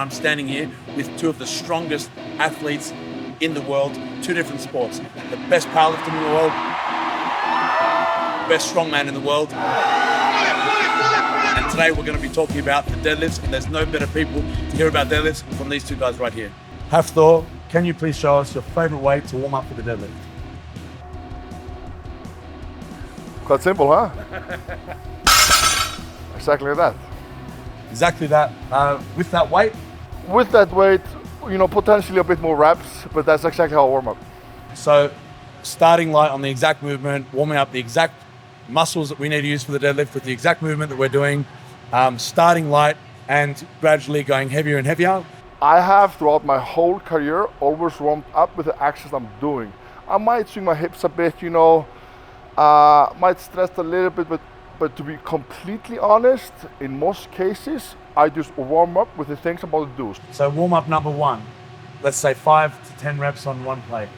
I'm standing here with two of the strongest athletes in the world, two different sports. The best powerlifter in the world, best strongman in the world. And today we're going to be talking about the deadlifts, and there's no better people to hear about deadlifts from these two guys right here. Hafthor, can you please show us your favorite way to warm up for the deadlift? Quite simple, huh? Exactly like that. Exactly that. With that weight? With that weight, potentially a bit more reps, but that's exactly how I warm up. So, starting light on the exact movement, warming up the exact muscles that we need to use for the deadlift with the exact movement that we're doing, starting light and gradually going heavier and heavier. I have, throughout my whole career, always warmed up with the actions I'm doing. I might swing my hips a bit, might stress a little bit, but to be completely honest, in most cases, I just warm up with the things I'm about to do. So warm up number one, let's say 5 to 10 reps on one plate.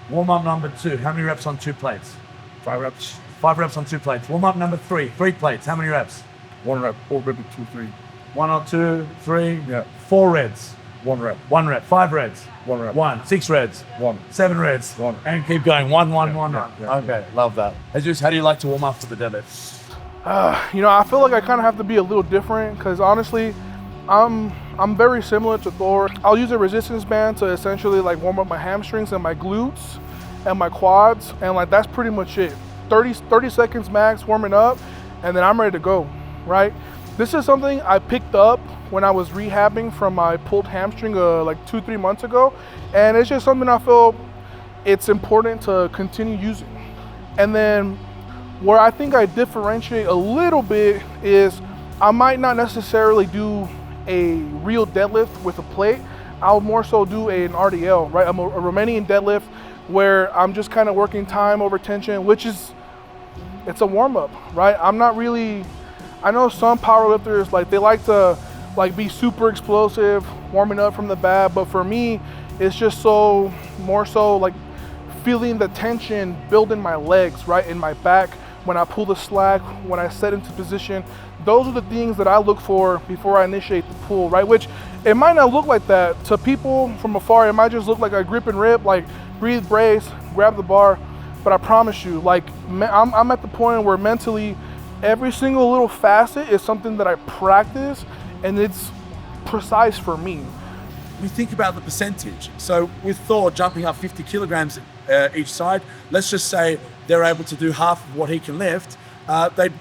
Warm up number two, how many reps on 2 plates? 5 reps. 5 reps on 2 plates. Warm up number 3, 3 plates, how many reps? 1 rep, or maybe 2, 3. 1 or 2, 3, Yeah. 4 reds. 1 rep. 1 rep, 5 reds. 1 rep. 1, 6 reds. 1. 7 reds. 1. And keep going, 1, 1, Yeah, 1, yeah, 1. yeah. Okay, love that. Jesus, how do you like to warm up for the deadlift? I feel like I kind of have to be a little different because honestly, I'm very similar to Thor. I'll use a resistance band to essentially like warm up my hamstrings and my glutes and my quads, and like that's pretty much it. 30 seconds max warming up, and then I'm ready to go, right? This is something I picked up when I was rehabbing from my pulled hamstring like 2-3 months ago, and it's just something I feel it's important to continue using. And then where I think I differentiate a little bit is I might not necessarily do a real deadlift with a plate. I'll more so do an RDL, right? I'm a Romanian deadlift where I'm just kind of working time over tension, which is, it's a warm up, right? I'm not really, I know some powerlifters, like they like to like be super explosive, warming up from the bat, but for me, it's just more so like feeling the tension build in my legs, right? In my back, when I pull the slack, when I set into position. Those are the things that I look for before I initiate the pull, right? Which it might not look like that to people from afar. It might just look like a grip and rip, like breathe, brace, grab the bar. But I promise you, like I'm at the point where mentally every single little facet is something that I practice, and it's precise for me. We think about the percentage. So with Thor jumping up 50 kilograms each side, let's just say they're able to do half of what he can lift. They'd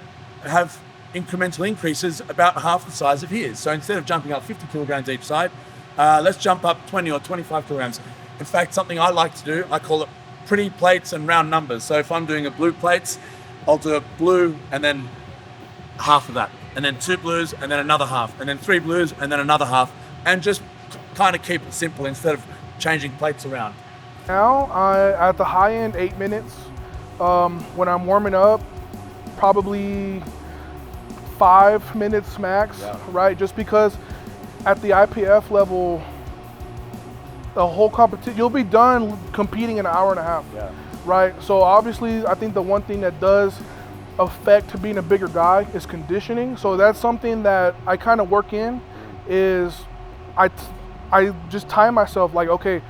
have incremental increases about half the size of his. So instead of jumping up 50 kilograms each side, let's jump up 20 or 25 kilograms. In fact, something I like to do, I call it pretty plates and round numbers. So if I'm doing a blue plates, I'll do a blue and then half of that, and then 2 blues and then another half, and then 3 blues and then another half, and just kind of keep it simple instead of changing plates around. Now, at the high end, 8 minutes. When I'm warming up, probably 5 minutes max, right? Just because at the IPF level, the whole competition, you'll be done competing in an hour and a half, right? So obviously, I think the one thing that does affect being a bigger guy is conditioning. So that's something that I kind of work in, is I just time myself like, okay,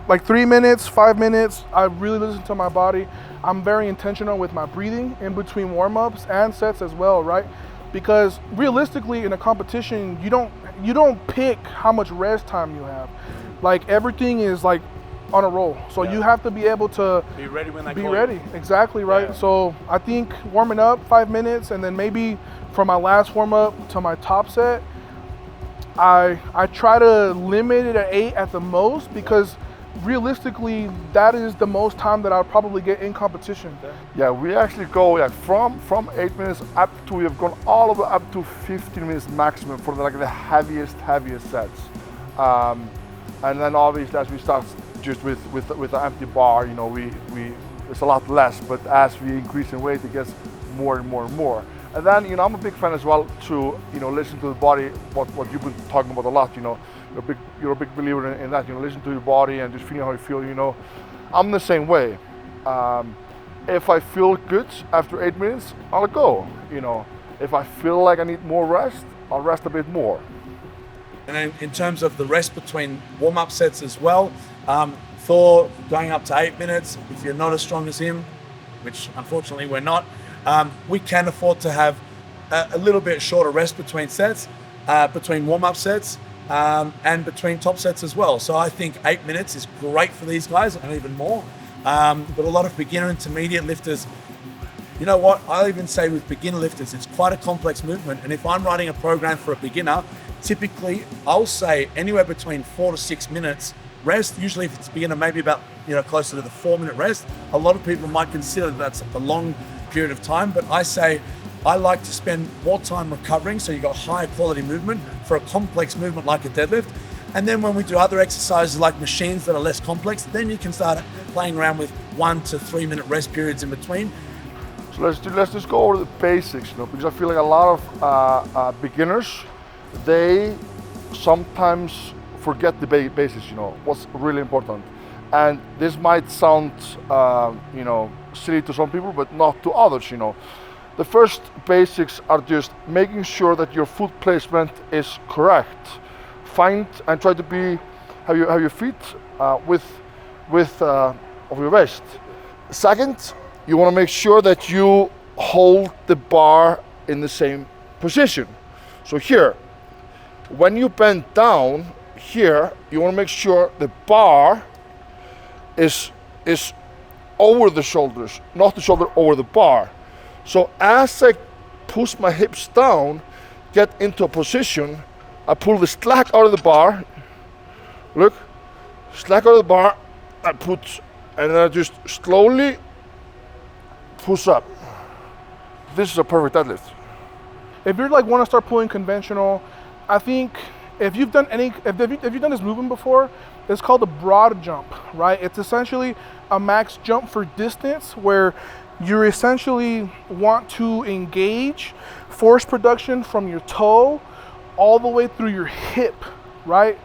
like 3 minutes, 5 minutes, I really listen to my body. I'm very intentional with my breathing in between warm-ups and sets as well, right? Because realistically in a competition, you don't pick how much rest time you have. Like everything is like on a roll. So you have to be able to be ready when they be call ready. you. Exactly, right? Yeah. So I think warming up 5 minutes, and then maybe from my last warm-up to my top set, I try to limit it at 8 at the most, because realistically, that is the most time that I'll probably get in competition. Yeah, we actually go from 8 minutes up to, we have gone all the way up to 15 minutes maximum for the heaviest sets. And then obviously as we start just with the empty bar, it's a lot less, but as we increase in weight, it gets more and more and more. And then, I'm a big fan as well to, listen to the body, what you've been talking about a lot, you're a big believer in that, listen to your body and just feeling how you feel, I'm the same way. If I feel good after 8 minutes, I'll go, If I feel like I need more rest, I'll rest a bit more. And then in terms of the rest between warm-up sets as well, Thor going up to 8 minutes. If you're not as strong as him, which unfortunately we're not, we can afford to have a little bit shorter rest between sets, between warm-up sets, and between top sets as well. So I think 8 minutes is great for these guys, and even more. But a lot of beginner intermediate lifters, you know what, I'll even say with beginner lifters, it's quite a complex movement. And if I'm writing a program for a beginner, typically I'll say anywhere between 4 to 6 minutes rest. Usually if it's a beginner, maybe about, closer to the 4-minute rest. A lot of people might consider that's a long period of time, but I say I like to spend more time recovering, so you got higher quality movement for a complex movement like a deadlift. And then when we do other exercises like machines that are less complex, then you can start playing around with 1 to 3 minute rest periods in between. So let's just go over the basics, because I feel like a lot of beginners, they sometimes forget the basics, what's really important. And this might sound, silly to some people, but not to others, The first basics are just making sure that your foot placement is correct. Find and try to have your feet width of your waist. Second, you want to make sure that you hold the bar in the same position. So here, when you bend down here, you want to make sure the bar is over the shoulders, not the shoulder over the bar. So as I push my hips down, get into a position, I pull the slack out of the bar. Look, slack out of the bar, and then I just slowly push up. This is a perfect deadlift. If you're want to start pulling conventional, I think if you've done this movement before, it's called a broad jump, right? It's essentially a max jump for distance where you essentially want to engage force production from your toe all the way through your hip, right?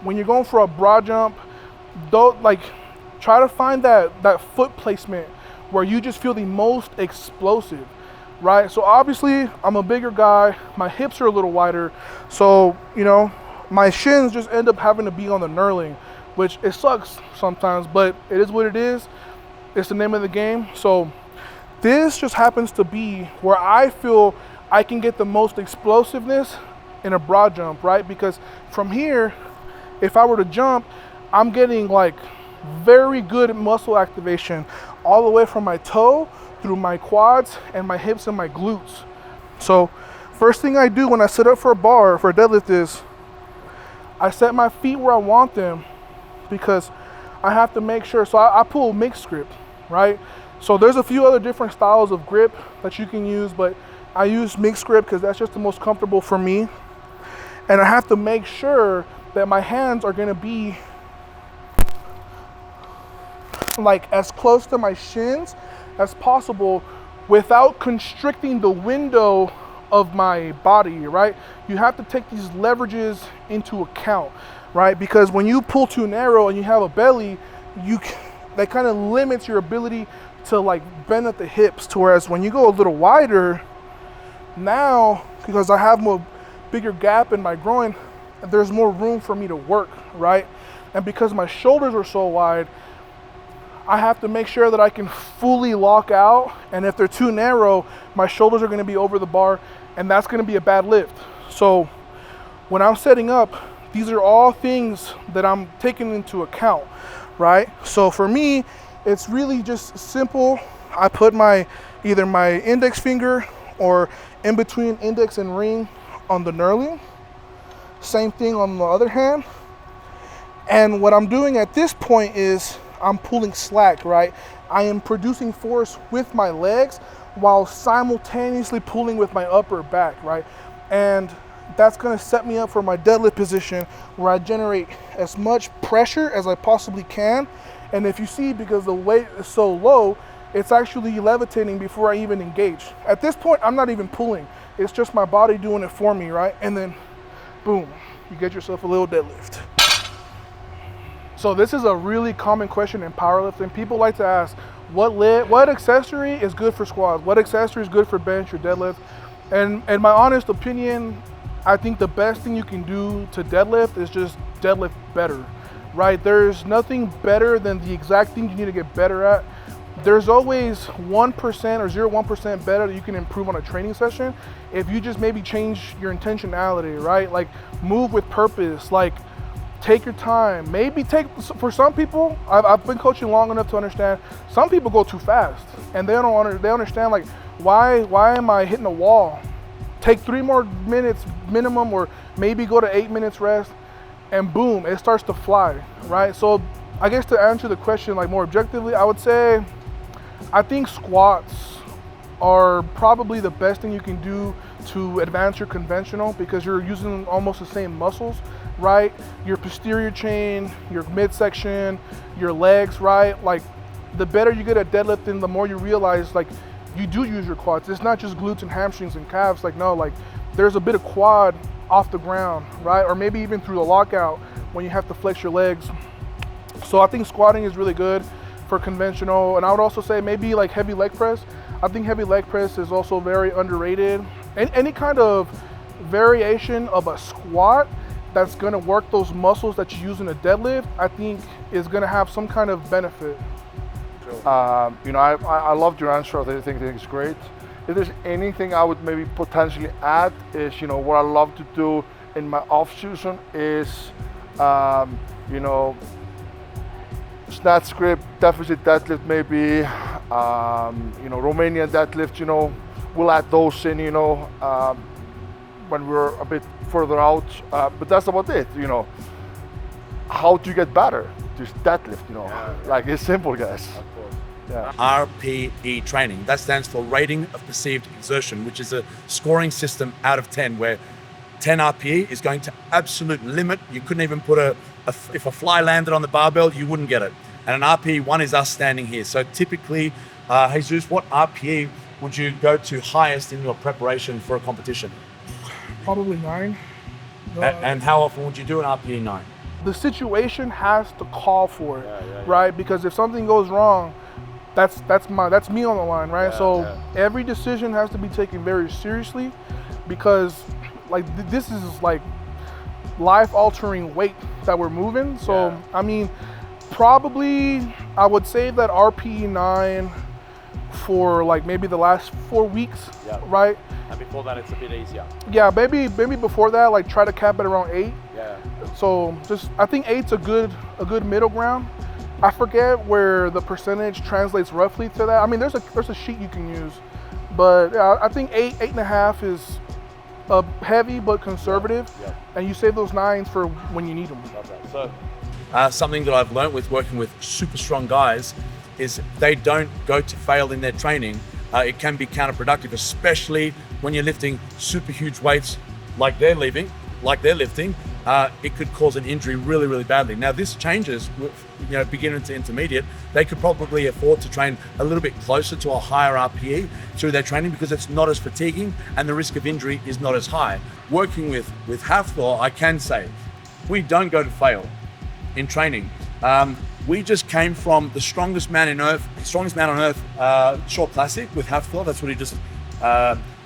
When you're going for a broad jump, try to find that foot placement where you just feel the most explosive, right? So obviously I'm a bigger guy, my hips are a little wider, so my shins just end up having to be on the knurling, which it sucks sometimes, but it is what it is. It's the name of the game. So this just happens to be where I feel I can get the most explosiveness in a broad jump, right? Because from here, if I were to jump, I'm getting very good muscle activation all the way from my toe through my quads and my hips and my glutes. So first thing I do when I sit up for a bar, for a deadlift, is I set my feet where I want them, because I have to make sure, so I pull mixed grip, right? So there's a few other different styles of grip that you can use, but I use mixed grip because that's just the most comfortable for me. And I have to make sure that my hands are gonna be as close to my shins as possible without constricting the window of my body, right? You have to take these leverages into account, right? Because when you pull too narrow and you have a belly, that kind of limits your ability to bend at the hips, to whereas when you go a little wider, now, because I have more bigger gap in my groin, there's more room for me to work, right? And because my shoulders are so wide, I have to make sure that I can fully lock out, and if they're too narrow, my shoulders are going to be over the bar, and that's going to be a bad lift. So when I'm setting up, these are all things that I'm taking into account, right? So for me, it's really just simple. I put either my index finger or in between index and ring on the knurling. Same thing on the other hand. And what I'm doing at this point is I'm pulling slack, right? I am producing force with my legs while simultaneously pulling with my upper back, right? And that's gonna set me up for my deadlift position where I generate as much pressure as I possibly can. And if you see, because the weight is so low, it's actually levitating before I even engage. At this point, I'm not even pulling. It's just my body doing it for me, right? And then, boom, you get yourself a little deadlift. So this is a really common question in powerlifting. People like to ask, what accessory is good for squats? What accessory is good for bench or deadlift? And my honest opinion, I think the best thing you can do to deadlift is just deadlift better, right? There's nothing better than the exact thing you need to get better at. There's always 1% or 0.1% better that you can improve on a training session if you just maybe change your intentionality, right? Like move with purpose, like take your time. Maybe for some people, I've been coaching long enough to understand, some people go too fast and they understand like, why am I hitting a wall? Take 3 more minutes minimum, or maybe go to 8 minutes rest, and boom, it starts to fly, right? So I guess to answer the question like more objectively, I would say, I think squats are probably the best thing you can do to advance your conventional, because you're using almost the same muscles, right? Your posterior chain, your midsection, your legs, right? Like the better you get at deadlifting, the more you realize like you do use your quads. It's not just glutes and hamstrings and calves. Like no, like there's a bit of quad off the ground, right? Or maybe even through the lockout when you have to flex your legs. So I think squatting is really good for conventional. And I would also say maybe like heavy leg press. I think heavy leg press is also very underrated. And any kind of variation of a squat that's gonna work those muscles that you use in a deadlift, I think is gonna have some kind of benefit. You know, I loved your answer. I think it's great. If there's anything I would maybe potentially add is, you know, what I love to do in my off season is, you know, snatch grip, deficit deadlift maybe, you know, Romanian deadlift, you know, we'll add those in, you know, when we're a bit further out, but that's about it, you know. How do you get better? Just deadlift, you know, like it's simple, guys. Of course. Yeah. RPE training, that stands for rating of perceived exertion, which is a scoring system out of 10, where 10 RPE is going to absolute limit. You couldn't even put if a fly landed on the barbell, you wouldn't get it. And an RPE 1 is us standing here. So typically, Jesus, what RPE would you go to highest in your preparation for a competition? Probably 9. And how often would you do an RPE 9? The situation has to call for it, right? Because if something goes wrong, that's me on the line, right? Every decision has to be taken very seriously, because like this is like life-altering weight that we're moving. So I mean, probably I would say that RPE 9 for like maybe the last 4 weeks, right? And before that, it's a bit easier. Yeah, maybe before that, like try to cap it around 8. Yeah. So just, I think 8's a good middle ground. I forget where the percentage translates roughly to that. I mean, there's a sheet you can use, but yeah, I think 8.5 is heavy but conservative, and you save those 9s for when you need them. So, something that I've learned with working with super strong guys is they don't go to fail in their training. It can be counterproductive, especially when you're lifting super huge weights like they're lifting. It could cause an injury really, really badly. Now this changes with, you know, beginner to intermediate. They could probably afford to train a little bit closer to a higher RPE through their training, because it's not as fatiguing and the risk of injury is not as high. Working with Hafthor, I can say we don't go to fail in training. We just came from the strongest man on earth short classic with Hafthor. That's what he just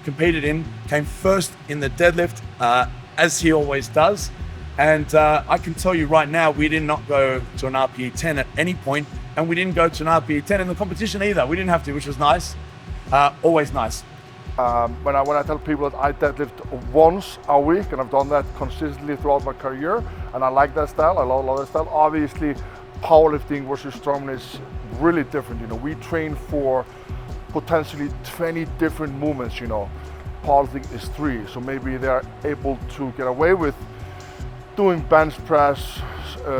competed in. Came first in the deadlift, as he always does. And I can tell you right now, we did not go to an RPE 10 at any point, and we didn't go to an RPE 10 in the competition either. We didn't have to, which was nice. Always nice. When I tell people that I deadlift once a week, and I've done that consistently throughout my career, and I like that style, I love that style. Obviously, powerlifting versus strongman is really different. You know, we train for potentially 20 different movements, you know. Powerlifting is 3, so maybe they're able to get away with doing bench press,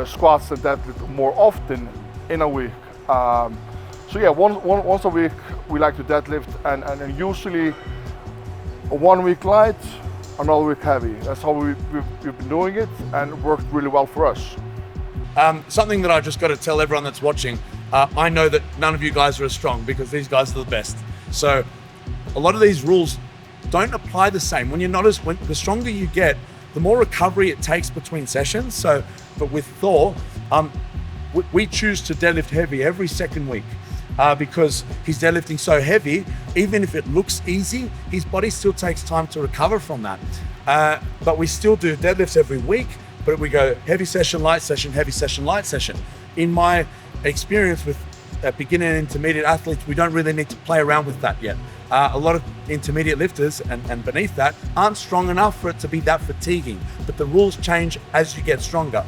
squats and deadlift more often in a week. So yeah, once a week we like to deadlift, and usually 1 week light, another week heavy. That's how we've been doing it, and it worked really well for us. Something that I just got to tell everyone that's watching, I know that none of you guys are as strong, because these guys are the best. So a lot of these rules don't apply the same. When the stronger you get, the more recovery it takes between sessions. So, but with Thor, we choose to deadlift heavy every second week because he's deadlifting so heavy. Even if it looks easy, his body still takes time to recover from that. But we still do deadlifts every week, but we go heavy session, light session, heavy session, light session. In my experience with beginner and intermediate athletes, we don't really need to play around with that yet. A lot of intermediate lifters and beneath that aren't strong enough for it to be that fatiguing, but the rules change as you get stronger.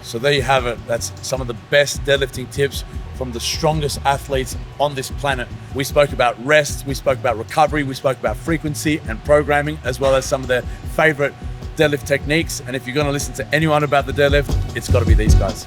So there you have it. That's some of the best deadlifting tips from the strongest athletes on this planet. We spoke about rest, we spoke about recovery, we spoke about frequency and programming, as well as some of their favorite deadlift techniques. And if you're going to listen to anyone about the deadlift, it's got to be these guys.